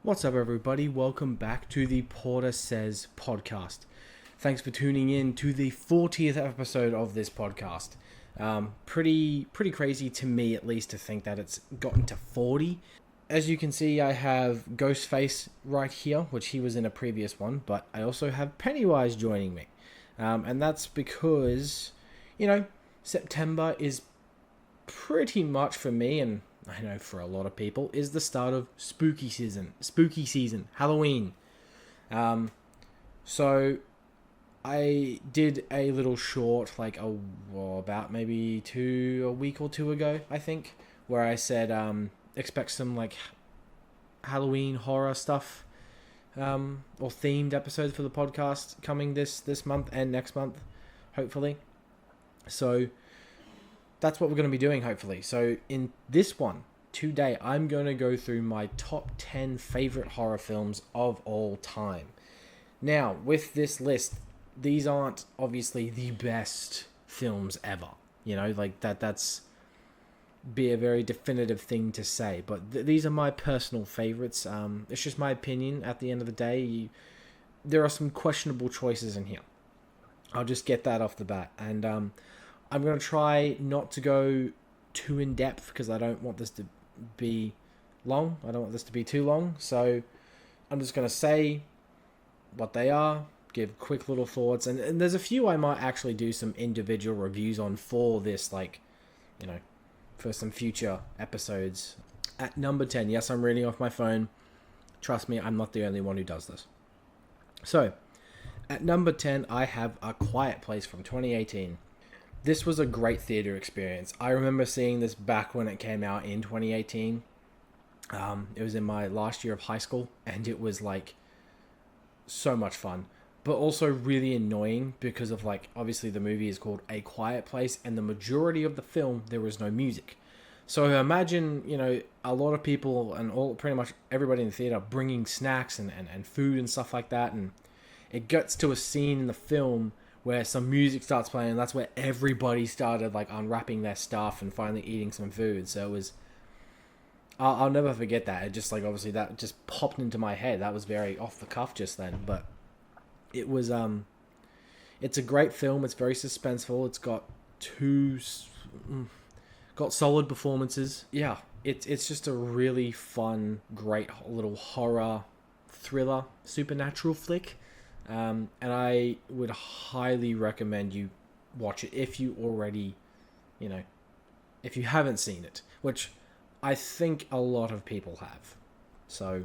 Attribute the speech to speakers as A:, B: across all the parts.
A: What's up, everybody? Welcome back to the Porter Says podcast. Thanks for tuning in to the 40th episode of this podcast. Pretty crazy to me, at least, to think that it's gotten to 40. As you can see, I have Ghostface right here, which he was in a previous one, but I also have Pennywise joining me. And that's because, September is pretty much for me, and I know for a lot of people, is the start of spooky season, Halloween. So I did a little short, about maybe a week or two ago, I think, where I said expect some Halloween horror stuff, or themed episodes for the podcast coming this month and next month, hopefully. So that's what we're going to be doing, hopefully. So in this one, today, I'm going to go through my top 10 favorite horror films of all time. Now, with this list, these aren't obviously the best films ever. That's be a very definitive thing to say. But these are my personal favorites. It's just my opinion at the end of the day. There are some questionable choices in here. I'll just get that off the bat. And I'm going to try not to go too in depth because I don't want this to be long. I don't want this to be too long. So I'm just going to say what they are, give quick little thoughts. And there's a few I might actually do some individual reviews on for this, for some future episodes. At number 10, yes, I'm reading off my phone. Trust me, I'm not the only one who does this. So, at number 10, I have A Quiet Place from 2018. This was a great theater experience. I remember seeing this back when it came out in 2018. It was in my last year of high school, and it was so much fun, but also really annoying because of obviously the movie is called A Quiet Place, and the majority of the film there was no music. So imagine, a lot of people and pretty much everybody in the theater bringing snacks and food and stuff like that, and it gets to a scene in the film where some music starts playing, and that's where everybody started unwrapping their stuff and finally eating some food. So it was, I'll never forget that. It just obviously that just popped into my head. That was very off the cuff just then, but it was it's a great film. It's very suspenseful. It's got solid performances. Yeah, it's just a really fun, great little horror thriller supernatural flick. And I would highly recommend you watch it if you already, if you haven't seen it, which I think a lot of people have. So,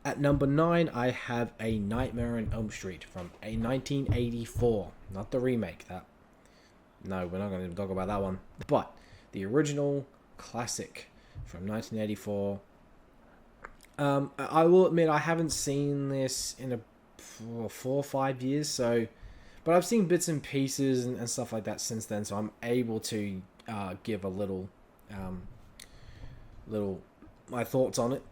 A: at number 9, I have A Nightmare on Elm Street from a 1984. Not the remake, No, we're not going to talk about that one. But the original classic from 1984. I will admit I haven't seen this in 4 or 5 years, but I've seen bits and pieces and stuff like that since then, so I'm able to give a little my thoughts on it,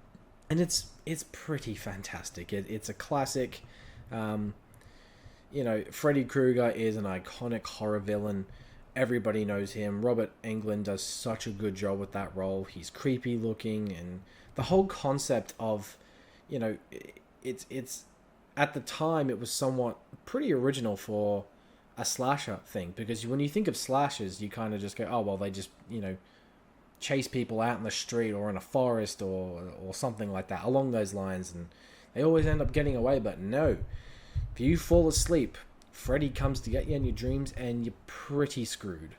A: and it's pretty fantastic. It's a classic. Freddy Krueger is an iconic horror villain. Everybody knows him. Robert Englund does such a good job with that role. He's creepy looking, and the whole concept of, it's at the time, it was somewhat pretty original for a slasher thing, because when you think of slashers, you kind of just go, oh, well, they just, chase people out in the street or in a forest or something like that, along those lines, and they always end up getting away. But no, if you fall asleep, Freddy comes to get you in your dreams, and you're pretty screwed.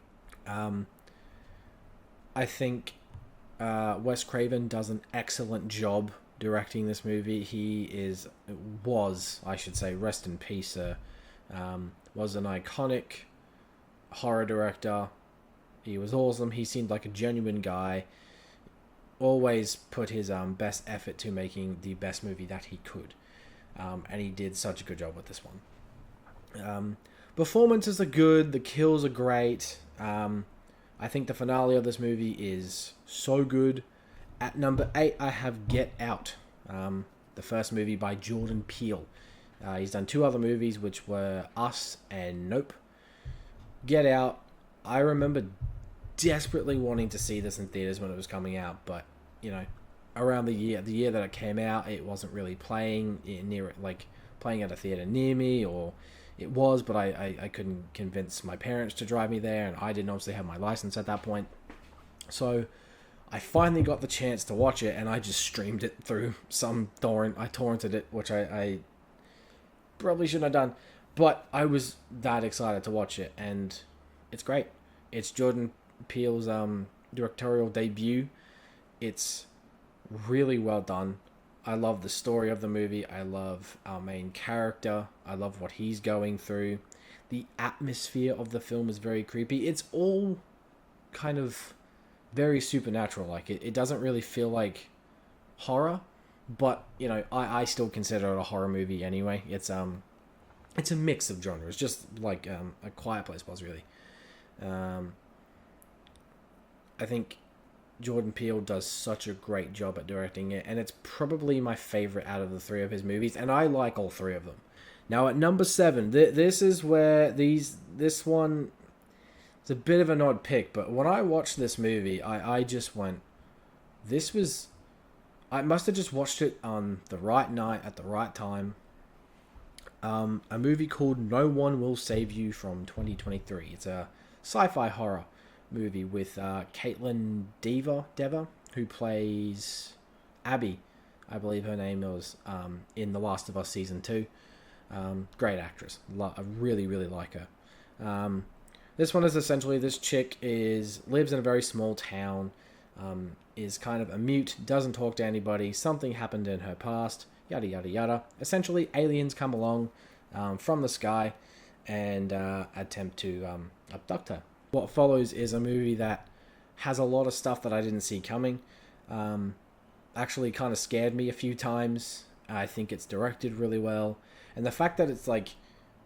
A: I think Wes Craven does an excellent job directing this movie. I should say, rest in peace, was an iconic horror director. He was awesome. He seemed like a genuine guy. Always put his best effort to making the best movie that he could. And he did such a good job with this one. Performances are good. The kills are great. I think the finale of this movie is so good. At number 8, I have Get Out, the first movie by Jordan Peele. He's done 2 other movies, which were Us and Nope. Get Out, I remember desperately wanting to see this in theaters when it was coming out, but, around the year that it came out, it wasn't really playing near like playing at a theater near me, or it was, but I couldn't convince my parents to drive me there, and I didn't obviously have my license at that point. So I finally got the chance to watch it, and I just streamed it through some torrent. I torrented it, which I probably shouldn't have done, but I was that excited to watch it, and it's great. It's Jordan Peele's directorial debut. It's really well done. I love the story of the movie. I love our main character. I love what he's going through. The atmosphere of the film is very creepy. It's all kind of very supernatural. Like it doesn't really feel like horror, but I still consider it a horror movie anyway. It's a mix of genres, just like A Quiet Place was really. I think Jordan Peele does such a great job at directing it, and it's probably my favorite out of the three of his movies, and I like all three of them. Now at number 7, this is where this one, it's a bit of an odd pick, but when I watched this movie, I just went, I must have just watched it on the right night at the right time. A movie called No One Will Save You from 2023. It's a sci-fi horror movie with Caitlin Dever, who plays Abby, I believe her name was, in The Last of Us Season 2. Great actress. I really, really like her. This one is essentially, this chick lives in a very small town, is kind of a mute, doesn't talk to anybody, something happened in her past, yada, yada, yada. Essentially, aliens come along from the sky and attempt to abduct her. What follows is a movie that has a lot of stuff that I didn't see coming. Actually kind of scared me a few times. I think it's directed really well. And the fact that it's like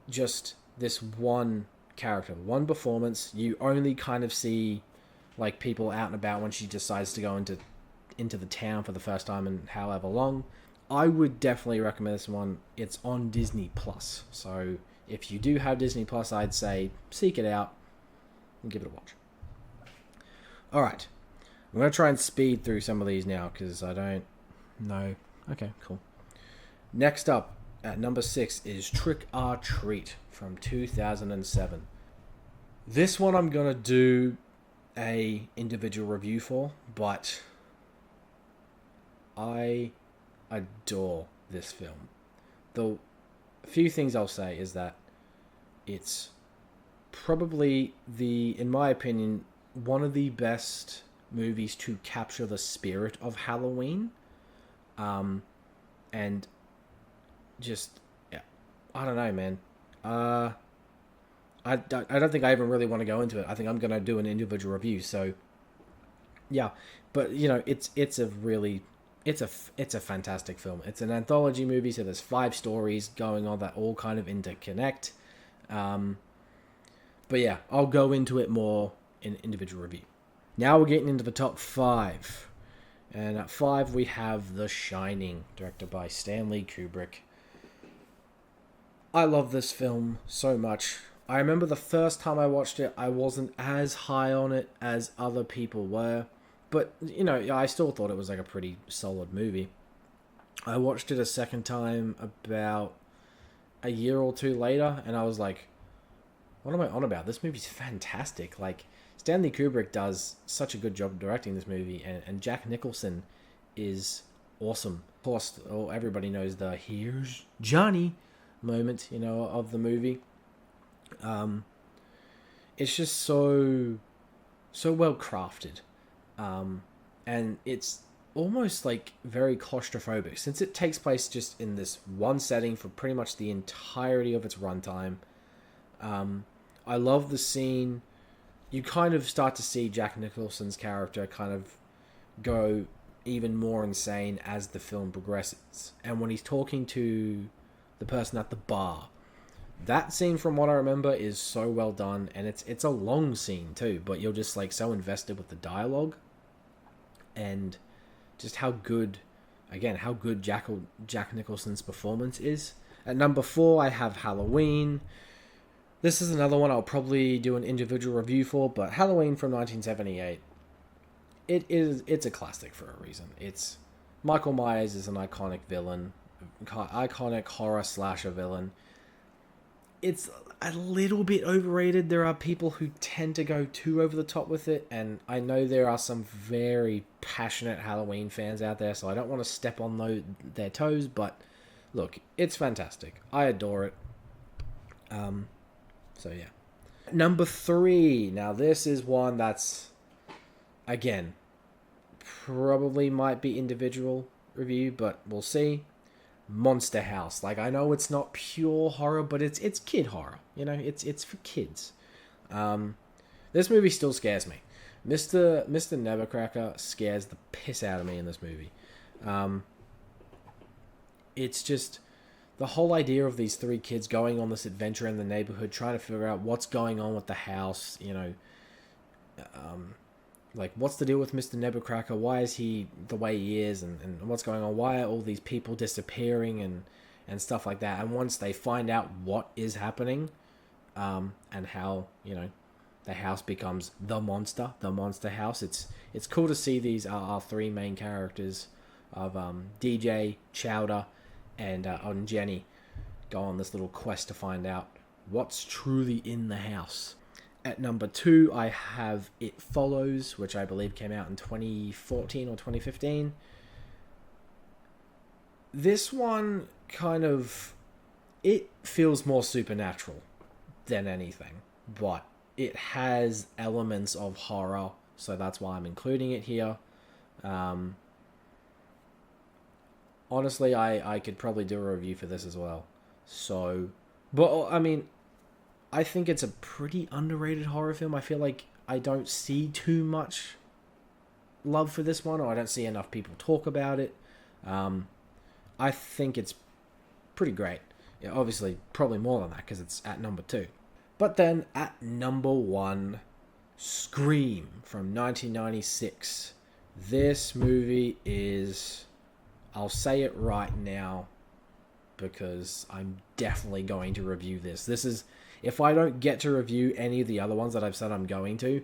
A: just this one character, one performance, you only kind of see like people out and about when she decides to go into the town for the first time in however long. I would definitely recommend this one. It's on Disney Plus. So if you do have Disney Plus, I'd say seek it out and give it a watch. Alright. I'm going to try and speed through some of these now because I don't know. Okay, cool. Next up at number 6 is Trick or Treat from 2007. This one I'm going to do a individual review for, but I adore this film. The few things I'll say is that it's probably in my opinion, one of the best movies to capture the spirit of Halloween. And just, yeah, I don't know, man. I don't think I even really want to go into it. I think I'm going to do an individual review. So, yeah. But, it's a fantastic film. It's an anthology movie, so there's 5 stories going on that all kind of interconnect. But yeah, I'll go into it more in individual review. Now we're getting into the top 5. And at 5 we have The Shining, directed by Stanley Kubrick. I love this film so much. I remember the first time I watched it, I wasn't as high on it as other people were. But, I still thought it was like a pretty solid movie. I watched it a second time about a year or two later, and I was like, what am I on about? This movie's fantastic. Like, Stanley Kubrick does such a good job directing this movie, and Jack Nicholson is awesome. Of course, everybody knows the "Here's Johnny" moment, of the movie. It's just so well crafted. And it's almost like very claustrophobic since it takes place just in this one setting for pretty much the entirety of its runtime. I love the scene. You kind of start to see Jack Nicholson's character kind of go even more insane as the film progresses. And when he's talking to the person at the bar, that scene, from what I remember, is so well done. And it's a long scene too, but you're just like so invested with the dialogue. And just how good Jack Nicholson's performance is. At number 4, I have Halloween. This is another one I'll probably do an individual review for, but Halloween from 1978, it's a classic for a reason. It's Michael Myers is an iconic villain, iconic horror slasher villain. It's a little bit overrated. There are people who tend to go too over the top with it, and I know there are some very passionate Halloween fans out there, so I don't want to step on their toes, but look, it's fantastic. I adore it. So yeah. Number 3. Now this is one that's, again, probably might be individual review, but we'll see. Monster House. Like, I know it's not pure horror, but it's kid horror. You know, it's for kids. This movie still scares me. Mr. Nevercracker scares the piss out of me in this movie. It's just the whole idea of these 3 kids going on this adventure in the neighborhood, trying to figure out what's going on with the house, you know, like, what's the deal with Mr. Nevercracker? Why is he the way he is? And what's going on? Why are all these people disappearing and stuff like that? And once they find out what is happening, and how, you know, the house becomes the monster house, it's cool to see these our 3 main characters of DJ, Chowder, and Jenny go on this little quest to find out what's truly in the house. At number 2, I have It Follows, which I believe came out in 2014 or 2015. This one kind of, it feels more supernatural than anything, but it has elements of horror, so that's why I'm including it here. Honestly, I could probably do a review for this as well. So, but I mean, I think it's a pretty underrated horror film. I feel like I don't see too much love for this one, or I don't see enough people talk about it. I think it's pretty great. Yeah, obviously, probably more than that because it's at number 2. But then at number 1, Scream from 1996. This movie is, I'll say it right now because I'm definitely going to review this. This is, if I don't get to review any of the other ones that I've said I'm going to,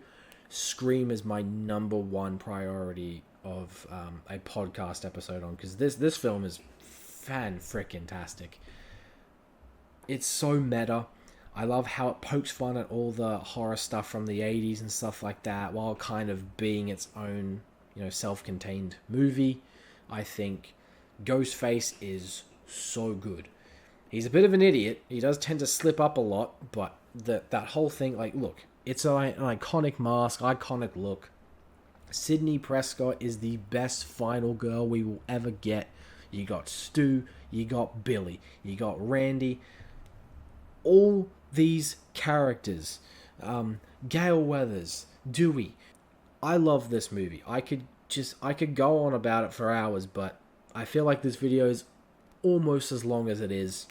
A: Scream is my number 1 priority of a podcast episode on, because this film is fan-frickin-tastic. It's so meta. I love how it pokes fun at all the horror stuff from the 80s and stuff like that, while kind of being its own, you know, self-contained movie. I think Ghostface is so good. He's a bit of an idiot. He does tend to slip up a lot, but that whole thing, like, look, it's an iconic mask, iconic look. Sidney Prescott is the best final girl we will ever get. You got Stu, you got Billy, you got Randy. All these characters. Gale Weathers, Dewey. I love this movie. I could go on about it for hours, but I feel like this video is almost as long as it is.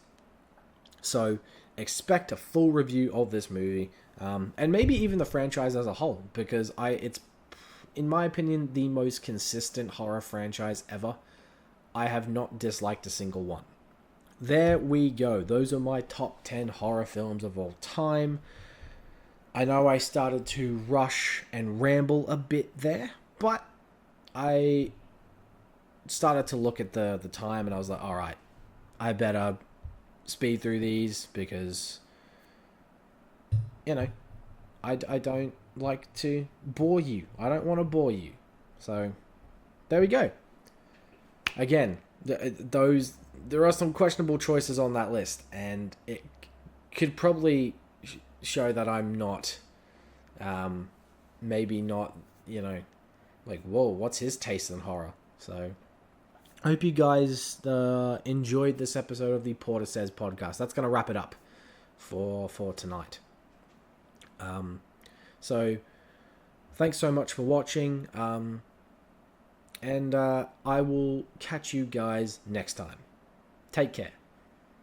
A: So expect a full review of this movie, and maybe even the franchise as a whole, because it's, in my opinion, the most consistent horror franchise ever. I have not disliked a single one. There we go. Those are my top 10 horror films of all time. I know I started to rush and ramble a bit there, but I started to look at the time and I was like, alright, I better speed through these because, you know, I don't like to bore you. I don't want to bore you. So, there we go. Again, there are some questionable choices on that list, and it could probably show that I'm not, maybe not, you know, like, whoa, what's his taste in horror? So, I hope you guys enjoyed this episode of the Porter Says podcast. That's going to wrap it up for tonight. So, thanks so much for watching, and I will catch you guys next time. Take care.